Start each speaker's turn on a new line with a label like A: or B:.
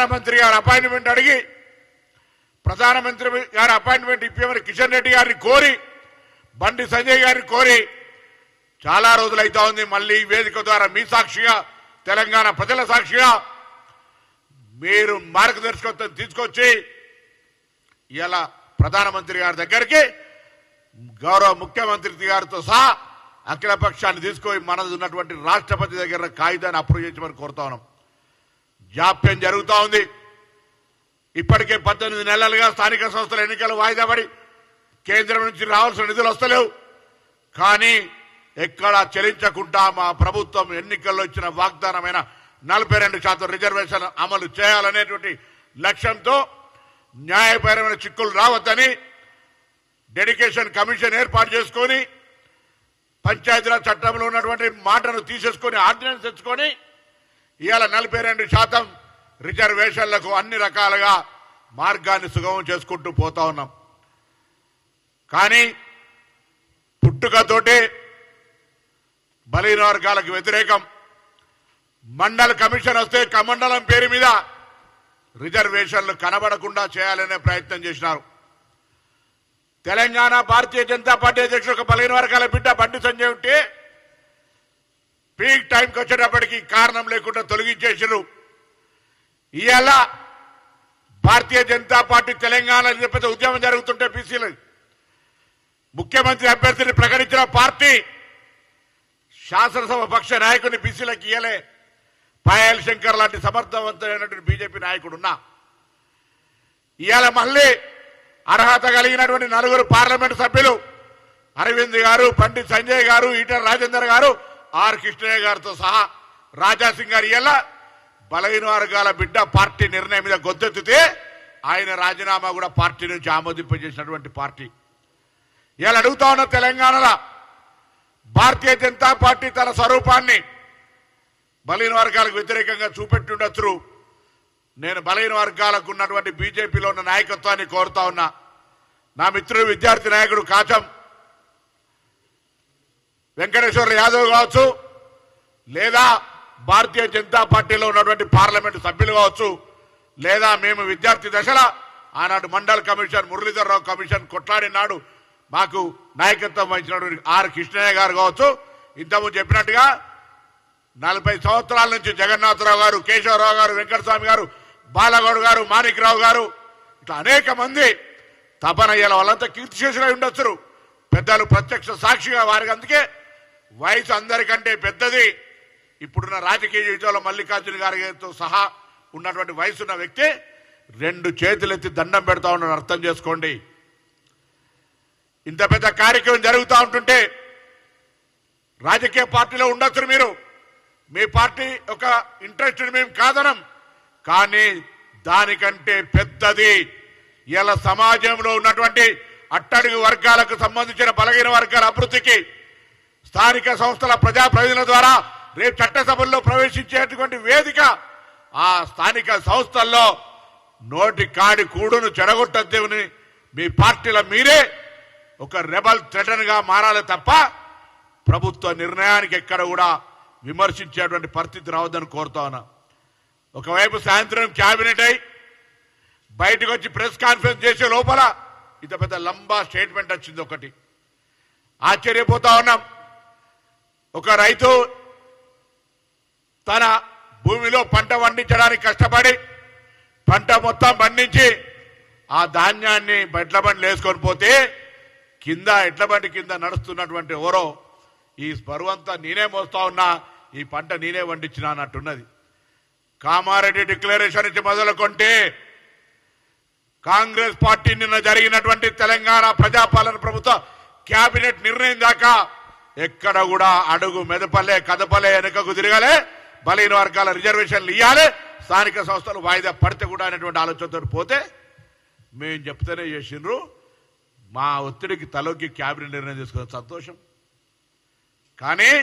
A: ప్రధానమంత్రి గారి అపాయింట్మెంట్ అడిగి ప్రధానమంత్రి గారి అపాయింట్మెంట్ ఇప్పమని కిషన్ రెడ్డి గారిని కోరి బండి సంజయ్ గారిని కోరి చాలా రోజులైతా ఉంది. మళ్ళీ వేదిక ద్వారా మీ సాక్షిగా తెలంగాణ ప్రజల సాక్షిగా మీరు మార్గదర్శకత్వం తీసుకొచ్చి ఇలా ప్రధానమంత్రి గారి దగ్గరికి గౌరవ ముఖ్యమంత్రి గారితో సహా అఖిల పక్షాన్ని తీసుకొని మనది ఉన్నటువంటి రాష్ట్రపతి దగ్గర కాగితాన్ని అప్రూవ్ చేయమని కోరుతా ఉన్నాం. జాప్యం జరుగుతూ ఉంది. ఇప్పటికే 18 నెలలుగా స్థానిక సంస్థల ఎన్నికలు వాయిదా పడి కేంద్రం నుంచి రావాల్సిన నిధులు వస్తలేవు. కానీ ఎక్కడా చెల్లించకుండా మా ప్రభుత్వం ఎన్నికల్లో ఇచ్చిన వాగ్దానమైన 42% రిజర్వేషన్ అమలు చేయాలనేటువంటి లక్ష్యంతో న్యాయపరమైన చిక్కులు రావద్దని డెడికేషన్ కమిషన్ ఏర్పాటు చేసుకొని పంచాయతీరాజ్ చట్టంలో ఉన్నటువంటి మాటను తీసేసుకొని ఆర్డినెన్స్ తెచ్చుకొని ఇవాళ 42% రిజర్వేషన్లకు అన్ని రకాలుగా మార్గాన్ని సుగమం చేసుకుంటూ పోతా ఉన్నాం. కానీ పుట్టుకతోటి బలహీన వర్గాలకు వ్యతిరేకం మండల కమిషన్ వస్తే కమండలం పేరు మీద రిజర్వేషన్లు కనబడకుండా చేయాలనే ప్రయత్నం చేసినారు. తెలంగాణ భారతీయ జనతా పార్టీ అధ్యక్షుడు ఒక బలహీన వర్గాల బిడ్డ బండి సంజయ్ ఉంటే పీక్ టైంకి వచ్చేటప్పటికి కారణం లేకుండా తొలగించేసారు. ఇవాళ భారతీయ జనతా పార్టీ తెలంగాణ పెద్ద ఉద్యమం జరుగుతుంటే బీసీలు ముఖ్యమంత్రి అభ్యర్థిని ప్రకటించిన పార్టీ శాసనసభ పక్ష నాయకుని బీసీలకు ఇయ్యలే. పాయల్ శంకర్ లాంటి సమర్థవంతమైనటువంటి బీజేపీ నాయకుడు ఉన్నా ఇవాళ మళ్ళీ అర్హత కలిగినటువంటి 4 పార్లమెంటు సభ్యులు అరవింద్ గారు, బండి సంజయ్ గారు, ఈటల రాజేందర్ గారు, ఆర్ కృష్ణయ్య గారితో సహా రాజాసింగ్ గారు ఇవాళ బలహీన వర్గాల బిడ్డ పార్టీ నిర్ణయం మీద గొంతెత్తితే ఆయన రాజీనామా కూడా పార్టీ నుంచి ఆమోదింపజేసినటువంటి పార్టీ. ఇవాళ అడుగుతా ఉన్న తెలంగాణలో భారతీయ జనతా పార్టీ తన స్వరూపాన్ని బలహీన వర్గాలకు వ్యతిరేకంగా చూపెట్టి ఉండొచ్చు. నేను బలహీన వర్గాలకు ఉన్నటువంటి బీజేపీలో ఉన్న నాయకత్వాన్ని కోరుతా ఉన్నా. నా మిత్రుడు విద్యార్థి నాయకుడు కాచం వెంకటేశ్వర యాదవ్ కావచ్చు, లేదా భారతీయ జనతా పార్టీలో ఉన్నటువంటి పార్లమెంటు సభ్యులు కావచ్చు, లేదా మేము విద్యార్థి దశలో ఆనాడు మండల కమిషన్ మురళీధరరావు కమిషన్ కొట్లాడినాడు మాకు నాయకత్వం వహించినటువంటి ఆర్ కృష్ణయ్య గారు కావచ్చు, ఇంతకుముందు చెప్పినట్టుగా 40 సంవత్సరాల నుంచి జగన్నాథరావు గారు, కేశవరావు గారు, వెంకటస్వామి గారు, బాలగౌడ్ గారు, మాణిక్రావు గారు, ఇట్లా అనేక మంది తపన అయ్యేలా వాళ్ళంతా కీర్తిశేషులై ఉండొచ్చు. పెద్దలు ప్రత్యక్ష సాక్షిగా వారికి. అందుకే వయసు అందరికంటే పెద్దది. ఇప్పుడున్న రాజకీయ జీవితంలో మల్లికార్జున గారితో సహా ఉన్నటువంటి వయసున్న వ్యక్తి 2 చేతులెత్తి దండం పెడతా ఉన్నాడు. అర్థం చేసుకోండి. ఇంత పెద్ద కార్యక్రమం జరుగుతూ ఉంటుంటే రాజకీయ పార్టీలో ఉండొచ్చు మీరు. మీ పార్టీ ఒక ఇంట్రెస్ట్ మేము కాదనం. కానీ దానికంటే పెద్దది ఇలా సమాజంలో ఉన్నటువంటి అట్టడుగు వర్గాలకు సంబంధించిన బలహీన వర్గాల అభివృద్ధికి స్థానిక సంస్థల ప్రజాప్రతినిధుల ద్వారా రేపు చట్టసభల్లో ప్రవేశించేటువంటి వేదిక. ఆ స్థానిక సంస్థల్లో నోటి కాడి కూడును చెడగొట్టద్దేమని మీ పార్టీలో మీరే ఒక రెబల్ థ్రెటన్ గా మారాలి తప్ప ప్రభుత్వ నిర్ణయానికి ఎక్కడ కూడా విమర్శించేటువంటి పరిస్థితి రావద్దని కోరుతా ఉన్నా. ఒకవైపు సాయంత్రం క్యాబినెట్ అయి బయటకు వచ్చి ప్రెస్ కాన్ఫరెన్స్ చేసే లోపల ఇంత పెద్ద లంబా స్టేట్మెంట్ వచ్చింది. ఒకటి ఆశ్చర్యపోతా ఉన్నాం. ఒక రైతు తన భూమిలో పంట పండించడానికి కష్టపడి పంట మొత్తం పండించి ఆ ధాన్యాన్ని ఎడ్ల బండ్లు వేసుకొని పోతే కింద ఎడ్ల బండి కింద నడుస్తున్నటువంటి ఎవరో ఈ బరువంతా నేనే మోస్తా ఉన్నా, ఈ పంట నేనే పండించినా అన్నట్టున్నది. కామారెడ్డి డిక్లరేషన్ నుంచి మొదలుకొంటే కాంగ్రెస్ పార్టీ నిన్న జరిగినటువంటి తెలంగాణ ప్రజాపాలన ప్రభుత్వ కేబినెట్ నిర్ణయం దాకా ఎక్కడ కూడా అడుగు మెదపలే, కదపలే, వెనుకకు తిరగలే. బలహీన వర్గాల రిజర్వేషన్లు ఇవ్వాలి, స్థానిక సంస్థలు వాయిదా పడితే కూడా అనేటువంటి ఆలోచనతో పోతే మేము చెప్తేనే చేసిండ్రు. మా ఒత్తిడికి తలొగ్గి కేబినెట్ నిర్ణయం తీసుకున్న సంతోషం. కానీ